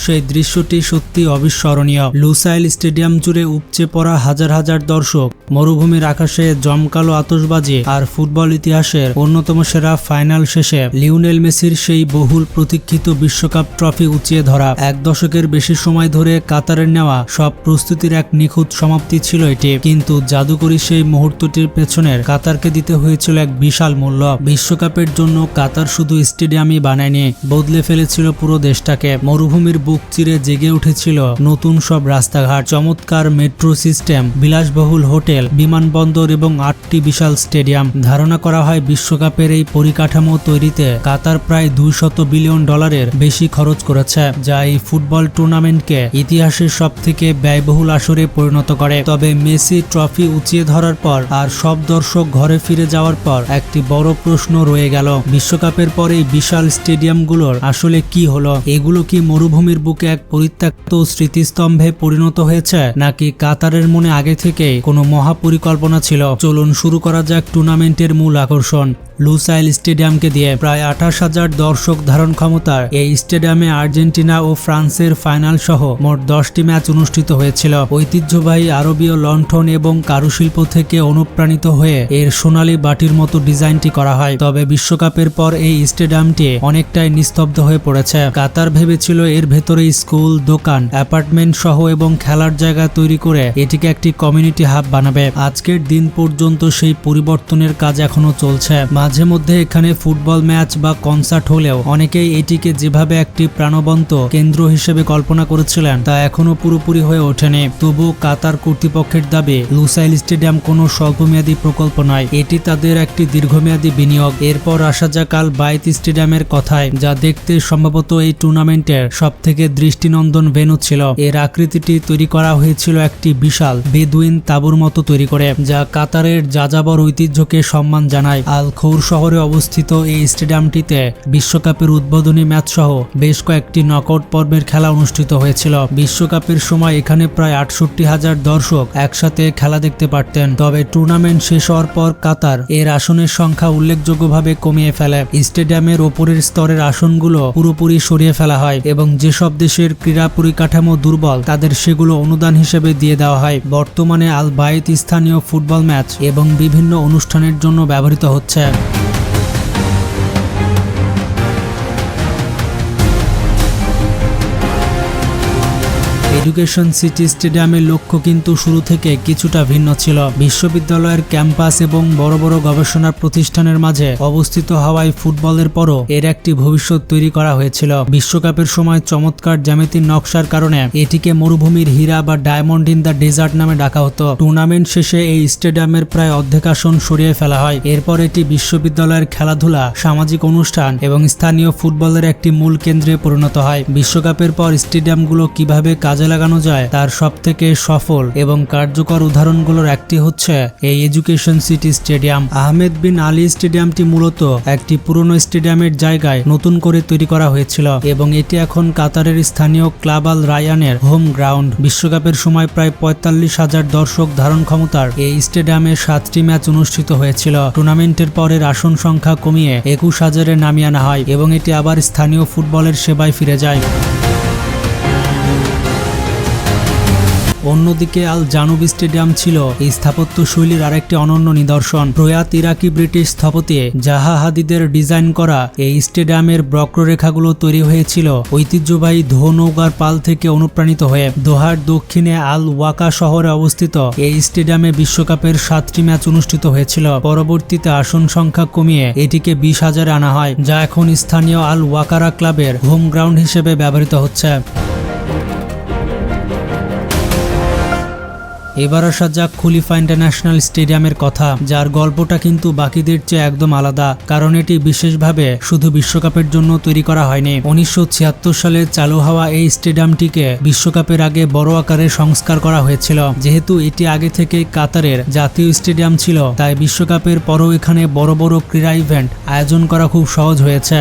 সেই দৃশ্যটি সত্যি অবিস্মরণীয়। লুসাইল স্টেডিয়াম জুড়ে উপচে পড়া হাজার হাজার দর্শক, মরুভূমির আকাশে জমকালো আতশবাজি আর ফুটবল ইতিহাসের অন্যতম সেরা ফাইনাল শেষে লিওনেল মেসির সেই বহুল প্রতীক্ষিত বিশ্বকাপ ট্রফি উঁচিয়ে ধরা। এক দশকের বেশি সময় ধরে কাতারের নেওয়া সব প্রস্তুতির এক নিখুঁত সমাপ্তি ছিল এটি। কিন্তু জাদুকরী সেই মুহূর্তটির পেছনের কাতারকে দিতে হয়েছিল এক বিশাল মূল্য। বিশ্বকাপের জন্য কাতার শুধু স্টেডিয়ামই বানায়নি, বদলে ফেলেছিল পুরো দেশটাকে। মরুভূমির বুক চিরে জেগে উঠেছিল নতুন সব রাস্তাঘাট, চমৎকার মেট্রো সিস্টেম, বিলাসবহুল হোটেল, বিমানবন্দর এবং 8টি বিশাল স্টেডিয়াম। ধারণা করা হয় বিশ্বকাপের এই পরিকাঠামো তৈরিতে কাতার প্রায় $200 বিলিয়ন বেশি খরচ করেছে, যা এই ফুটবল টুর্নামেন্টকে ইতিহাসের সবথেকে ব্যয়বহুল আসরে পরিণত করে। তবে মেসি ট্রফি উঁচিয়ে ধরার পর আর সব দর্শক ঘরে ফিরে যাওয়ার পর একটি বড় প্রশ্ন রয়ে গেল, বিশ্বকাপের পর এই বিশাল স্টেডিয়ামগুলোর আসলে কি হলো? এগুলো কি মরুভূমির বুকে এক পরিত্যক্ত স্মৃতিস্তম্ভে পরিণত হয়েছে, নাকি কাতারের মনে আগে থেকেই কোনো মহাপরিকল্পনা ছিল? চলুন শুরু করা যাক টুর্নামেন্টের মূল আকর্ষণ। লুসাইল স্টেডিয়ামকে দিয়ে প্রায় 28,000 দর্শক ধারণ ক্ষমতার এই স্টেডিয়ামে আর্জেন্টিনা ও ফ্রান্সের ফাইনাল সহ মোট 10টি ম্যাচ অনুষ্ঠিত হয়েছিল। ঐতিহ্যবাহী আরবীয় লণ্ঠন এবং কারুশিল্প থেকে অনুপ্রাণিত হয়ে এর সোনালী বাটির মতো ডিজাইনটি করা হয়। তবে বিশ্বকাপের পর এই স্টেডিয়ামটি অনেকটাই নিস্তব্ধ হয়ে পড়েছে। কাতার ভেবেছিল এর ভেতরে স্কুল, দোকান, অ্যাপার্টমেন্ট সহ এবং খেলার জায়গা তৈরি করে এটিকে একটি কমিউনিটি হাব বানাবে। আজকের দিন পর্যন্ত সেই পরিবর্তনের কাজ এখনো চলছে। মাঝে মধ্যে এখানে ফুটবল ম্যাচ বা কনসার্ট হলেও অনেকেই এটিকে যেভাবে একটি প্রাণবন্ত কেন্দ্র হিসেবে কল্পনা করেছিলেন তা এখনো পুরোপুরি হয়ে ওঠেনি। তবু কাতার কর্তৃপক্ষের দাবি, লুসাইল স্টেডিয়াম কোনো স্বল্পমেয়াদী প্রকল্প নয়, এটি তাদের একটি দীর্ঘমেয়াদী বিনিয়োগ। এরপর আসা যাক আল বাইত স্টেডিয়ামের কথায়, যা দেখতে সম্ভবত এই টুর্নামেন্টের সবথেকে দৃষ্টিনন্দন ভেন্যু ছিল। এর আকৃতিটি তৈরি করা হয়েছিল একটি বিশাল বেদুইন তাঁবুর মতো তৈরি করে, যা কাতারের যাযাবর ঐতিহ্যকে সম্মান জানায়। আল খৌর শহরে অবস্থিত এই স্টেডিয়ামটিতে বিশ্বকাপের উদ্বোধনী ম্যাচ সহ বেশ কয়েকটি নকআউট পর্বের খেলা অনুষ্ঠিত হয়েছিল। বিশ্বকাপের সময় এখানে প্রায় 68,000 দর্শক একসাথে খেলা দেখতে পারতেন। তবে টুর্নামেন্ট শেষ হওয়ার পর কাতার এর আসনের সংখ্যা উল্লেখযোগ্যভাবে কমিয়ে ফেলে। স্টেডিয়ামের ওপরের স্তরের আসনগুলো পুরোপুরি সরিয়ে ফেলা হয় এবং যেসব দেশের ক্রীড়া পরিকাঠামো দুর্বল তাদের সেগুলো অনুদান হিসেবে দিয়ে দেওয়া হয়। বর্তমানে আল বাইত স্থানীয় ফুটবল ম্যাচ এবং বিভিন্ন অনুষ্ঠানের জন্য ব্যবহৃত হচ্ছে। এডুকেশন সিটি স্টেডিয়ামের লক্ষ্য কিন্তু শুরু থেকে কিছুটা ভিন্ন ছিল। বিশ্ববিদ্যালয়ের ক্যাম্পাস এবং বড় বড় গবেষণা প্রতিষ্ঠানের মাঝে অবস্থিত হওয়ায় ফুটবলের পরও এর একটি ভবিষ্যৎ তৈরি করা হয়েছিল। বিশ্বকাপের সময় চমৎকার জ্যামিতিক নকশার কারণে এটিকে মরুভূমির হীরা বা ডায়মন্ড ইন দ্য ডেজার্ট নামে ডাকা হতো। টুর্নামেন্ট শেষে এই স্টেডিয়ামের প্রায় অর্ধেক আসন সরিয়ে ফেলা হয়। এরপর এটি বিশ্ববিদ্যালয়ের খেলাধুলা, সামাজিক অনুষ্ঠান এবং স্থানীয় ফুটবলের একটি মূল কেন্দ্রে পরিণত হয়। বিশ্বকাপের পর স্টেডিয়ামগুলো কিভাবে কাজে লাগানো যায় তার সবথেকে সফল এবং কার্যকর উদাহরণগুলোর একটি হচ্ছে এই এডুকেশন সিটি স্টেডিয়াম। আহমেদ বিন আলী স্টেডিয়ামটি মূলত একটি পুরনো স্টেডিয়ামের জায়গায় নতুন করে তৈরি করা হয়েছিল এবং এটি এখন কাতারের স্থানীয় ক্লাব আল রায়ানের হোম গ্রাউন্ড। বিশ্বকাপের সময় প্রায় 45,000 দর্শক ধারণ ক্ষমতার এই স্টেডিয়ামে 7টি ম্যাচ অনুষ্ঠিত হয়েছিল। টুর্নামেন্টের পরের আসন সংখ্যা কমিয়ে 21,000-এ নামিয়ে আনা হয় এবং এটি আবার স্থানীয় ফুটবলের সেবায় ফিরে যায়। অন্যদিকে আল জানুব স্টেডিয়াম ছিল এই স্থাপত্য শৈলীর আরেকটি অনন্য নিদর্শন। প্রয়াত ইরাকি ব্রিটিশ স্থপতি জাহা হাদিদের ডিজাইন করা এই স্টেডিয়ামের বক্ররেখাগুলো তৈরি হয়েছিল ঐতিহ্যবাহী ধো নৌকার পাল থেকে অনুপ্রাণিত হয়ে। দোহার দক্ষিণে আল ওয়াকা শহরে অবস্থিত এই স্টেডিয়ামে বিশ্বকাপের 7টি ম্যাচ অনুষ্ঠিত হয়েছিল। পরবর্তীতে আসন সংখ্যা কমিয়ে এটিকে 20,000-এ আনা হয়, যা এখন স্থানীয় আল ওয়াকারা ক্লাবের হোম গ্রাউন্ড হিসেবে ব্যবহৃত হচ্ছে। এবার আসা যাক খলিফা ইন্টারন্যাশনাল স্টেডিয়ামের কথা, যার গল্পটা কিন্তু বাকিদের চেয়ে একদম আলাদা, কারণ এটি বিশেষভাবে শুধু বিশ্বকাপের জন্য তৈরি করা হয়নি। 1976 সালে চালু হওয়া এই স্টেডিয়ামটিকে বিশ্বকাপের আগে বড় আকারে সংস্কার করা হয়েছিল। যেহেতু এটি আগে থেকে কাতারের জাতীয় স্টেডিয়াম ছিল, তাই বিশ্বকাপের পরও এখানে বড় বড় ক্রীড়া ইভেন্ট আয়োজন করা খুব সহজ হয়েছে।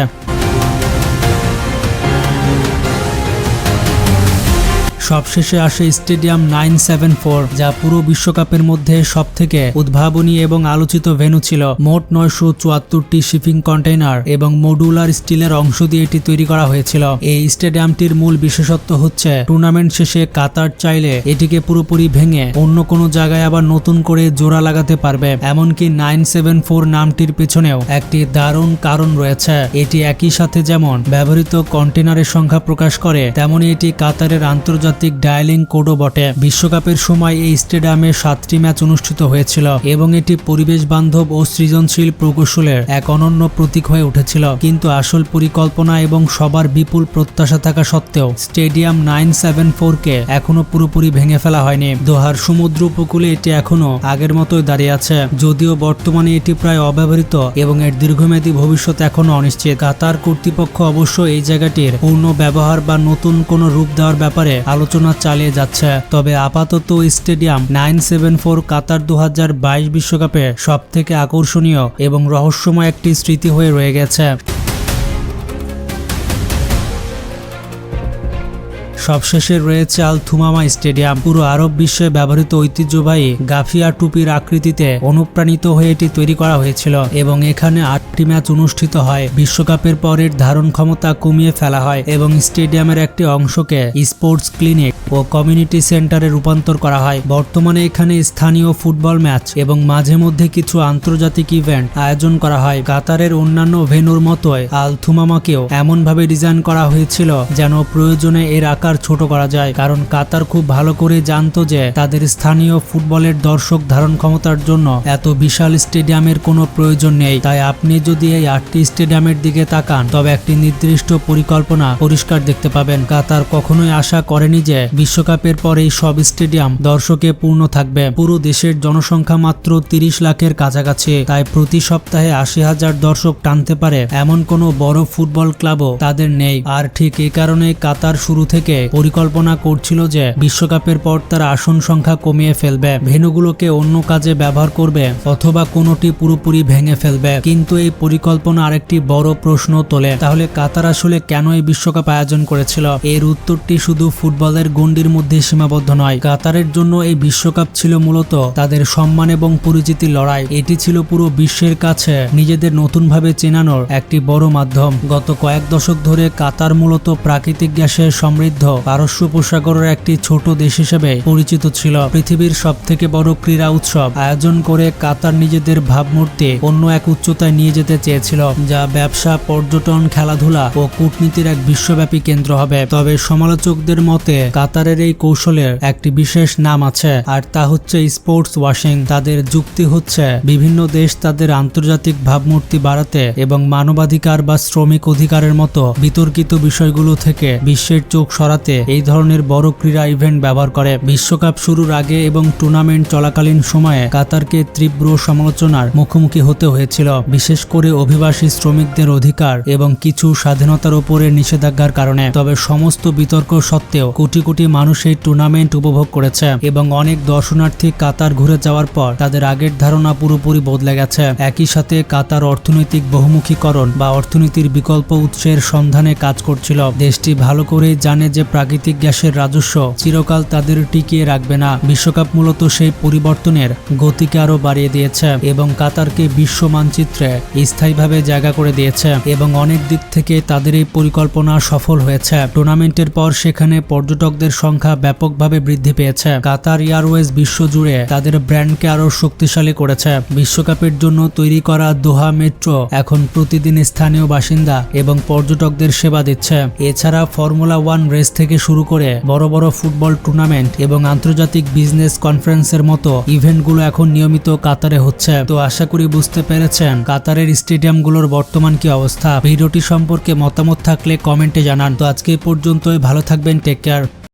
সবশেষে আসে স্টেডিয়াম 974, যা পুরো বিশ্বকাপের মধ্যে সবথেকে উদ্ভাবনী এবং আলোচিত ভেন্যু ছিল। মোট 974টি শিপিং কন্টেইনার এবং মডুলার স্টিলের অংশ দিয়ে এটি তৈরি করা হয়েছিল। এই স্টেডিয়ামটির মূল বিশেষত্ব হচ্ছে টুর্নামেন্ট শেষে কাতার চাইলে এটিকে পুরোপুরি ভেঙে অন্য কোনো জায়গায় আবার নতুন করে জোড়া লাগাতে পারবে। এমনকি 974 নামটির পেছনেও একটি দারুণ কারণ রয়েছে। এটি একই সাথে যেমন ব্যবহৃত কন্টেনারের সংখ্যা প্রকাশ করে, তেমনি এটি কাতারের আন্তর্জাতিক ডায়ালিং কোডও বটে। বিশ্বকাপের সময় এই স্টেডিয়ামে 7টি ম্যাচ অনুষ্ঠিত হয়েছিল এবং এটি পরিবেশ বান্ধব ও সৃজনশীল প্রকৌশলের এক অনন্য প্রতীক হয়ে উঠেছিল। কিন্তু আসল পরিকল্পনা এবং সবার বিপুল প্রত্যাশা থাকা সত্ত্বেও স্টেডিয়াম 974-কে এখনো পুরোপুরি ভেঙে ফেলা হয়নি। দোহার সমুদ্র উপকূলে এটি এখনো আগের মতোই দাঁড়িয়ে আছে, যদিও বর্তমানে এটি প্রায় অব্যবহৃত এবং এর দীর্ঘমেয়াদী ভবিষ্যৎ এখনো অনিশ্চিত। কাতার কর্তৃপক্ষ অবশ্য এই জায়গাটির পূর্ণ ব্যবহার বা নতুন কোনো রূপ দেওয়ার ব্যাপারে আলোচনা চালিয়ে যাচ্ছে। তবে আপাতত স্টেডিয়াম 974 কাতার 2022 বিশ্বকাপে সবথেকে আকর্ষণীয় এবং রহস্যময় একটি স্মৃতি হয়ে রয়ে গেছে। সবশেষে রয়েছে আল থুমামা স্টেডিয়াম। পুরো আরব বিশ্বে ব্যবহৃত ঐতিহ্যবাহী গাফিয়া টুপির আকৃতিতে অনুপ্রাণিত হয়ে এটি তৈরি করা হয়েছিল এবং এখানে 8টি ম্যাচ অনুষ্ঠিত হয়। বিশ্বকাপের পরের ধারণ ক্ষমতা কমিয়ে ফেলা হয় এবং স্টেডিয়ামের একটি অংশকে স্পোর্টস ক্লিনিক ও কমিউনিটি সেন্টারে রূপান্তর করা হয়। বর্তমানে এখানে স্থানীয় ফুটবল ম্যাচ এবং মাঝে মধ্যে কিছু আন্তর্জাতিক ইভেন্ট আয়োজন করা হয়। কাতারের অন্যান্য ভেন্যুর মতোই আল থুমামাকেও এমনভাবে ডিজাইন করা হয়েছিল যেন প্রয়োজনে এর আকার ছোট করা যায়, কারণ কাতার খুব ভালো করে জানতো যে তাদের স্থানীয় ফুটবলের দর্শক ধারণ ক্ষমতার জন্য এত বিশাল স্টেডিয়ামের কোনো প্রয়োজন নেই। তাই আপনি যদি এই 8টি স্টেডিয়ামের দিকে তাকান তবে একটি নির্দিষ্ট পরিকল্পনা পরিষ্কার দেখতে পাবেন। কাতার কখনোই আশা করেনি যে বিশ্বকাপের পর এই সব স্টেডিয়াম দর্শকে পূর্ণ থাকবে। পুরো দেশের জনসংখ্যা মাত্র 30 লাখের কাছাকাছি, তাই প্রতি সপ্তাহে 80,000 দর্শক টানতে পারে এমন কোনো বড় ফুটবল ক্লাবও তাদের নেই। আর ঠিক এই কারণে কাতার শুরু থেকে পরিকল্পনা করছিল যে বিশ্বকাপের পর তারা আসন সংখ্যা কমিয়ে ফেলবে, ভেন্যুগুলোকে অন্য কাজে ব্যবহার করবে অথবা কোনোটি পুরোপুরি ভেঙে ফেলবে। কিন্তু এই পরিকল্পনা আরেকটি বড় প্রশ্ন তোলে, তাহলে কাতার আসলে কেন এই বিশ্বকাপ আয়োজন করেছিল? এর উত্তরটি শুধু ফুটবলের গণ্ডির মধ্যে সীমাবদ্ধ নয়। কাতারের জন্য এই বিশ্বকাপ ছিল মূলত তাদের সম্মান এবং পরিচিতির লড়াই। এটি ছিল পুরো বিশ্বের কাছে নিজেদের নতুনভাবে চেনানোর একটি বড় মাধ্যম। গত কয়েক দশক ধরে কাতার মূলত প্রাকৃতিক গ্যাসের সমৃদ্ধ পারস্য উপসাগরের একটি ছোট দেশ হিসেবে পরিচিত ছিল। পৃথিবীর সবথেকে বড় ক্রীড়া উৎসব আয়োজন করে কাতার নিজেদের ভাবমূর্তি অন্য এক উচ্চতায় নিয়ে যেতে চেয়েছিল, যা ব্যবসা, পর্যটন, খেলাধুলা ও কূটনীতির এক বিশ্বব্যাপী কেন্দ্র হবে। তবে সমালোচকদের মতে কাতারের এই কৌশলের একটি বিশেষ নাম আছে, আর তা হচ্ছে স্পোর্টস ওয়াশিং। তাদের যুক্তি হচ্ছে বিভিন্ন দেশ তাদের আন্তর্জাতিক ভাবমূর্তি বাড়াতে এবং মানবাধিকার বা শ্রমিক অধিকারের মতো বিতর্কিত বিষয়গুলো থেকে বিশ্বের চোখ সরাতে এই ধরনের বড় ক্রীড়া ইভেন্ট ব্যবহার করে। বিশ্বকাপ শুরুর আগে এবং টুর্নামেন্ট চলাকালীন সময়ে কাতারকে তীব্র সমালোচনার মুখোমুখি হতে হয়েছিল, বিশেষ করে অভিবাসী শ্রমিকদের অধিকার এবং কিছু স্বাধীনতার উপরে নিষেধাজ্ঞার কারণে। তবে সমস্ত বিতর্ক সত্ত্বেও কোটি কোটি মানুষ এই টুর্নামেন্ট উপভোগ করেছে এবং অনেক দর্শনার্থী কাতার ঘুরে যাওয়ার পর তাদের আগের ধারণা পুরোপুরি বদলে গেছে। একই সাথে কাতার অর্থনৈতিক বহুমুখীকরণ বা অর্থনীতির বিকল্প উৎসের সন্ধানে কাজ করছিল। দেশটি ভালো করেই জানে যে প্রাকৃতিক গ্যাসের রাজস্ব চিরকাল তাদের টিকিয়ে রাখবে না। বিশ্বকাপ মূলত সেই পরিবর্তনের গতিকে আরো বাড়িয়ে দিয়েছে এবং কাতারকে বিশ্ব মানচিত্রে স্থায়ীভাবে জায়গা করে দিয়েছে এবং অনেক দিক থেকে তাদের এই পরিকল্পনা সফল হয়েছে। টুর্নামেন্টের পর সেখানে পর্যটকদের সংখ্যা ব্যাপকভাবে বৃদ্ধি পেয়েছে। কাতার এয়ারওয়েজ বিশ্বজুড়ে তাদের ব্র্যান্ডকে আরো শক্তিশালী করেছে। বিশ্বকাপের জন্য তৈরি করা দোহা মেট্রো এখন প্রতিদিন স্থানীয় বাসিন্দা এবং পর্যটকদের সেবা দিচ্ছে। এছাড়া ফর্মুলা 1 রেস থেকে শুরু করে বড় বড় ফুটবল টুর্নামেন্ট এবং আন্তর্জাতিক বিজনেস কনফারেন্সের মতো ইভেন্টগুলো এখন নিয়মিত কাতারে হচ্ছে। তো আশা করি বুঝতে পেরেছেন কাতারের স্টেডিয়ামগুলোর বর্তমান কি অবস্থা। ভিডিওটি সম্পর্কে মতামত থাকলে কমেন্টে জানান। তো আজকে এই পর্যন্তই, ভালো থাকবেন, টেক কেয়ার।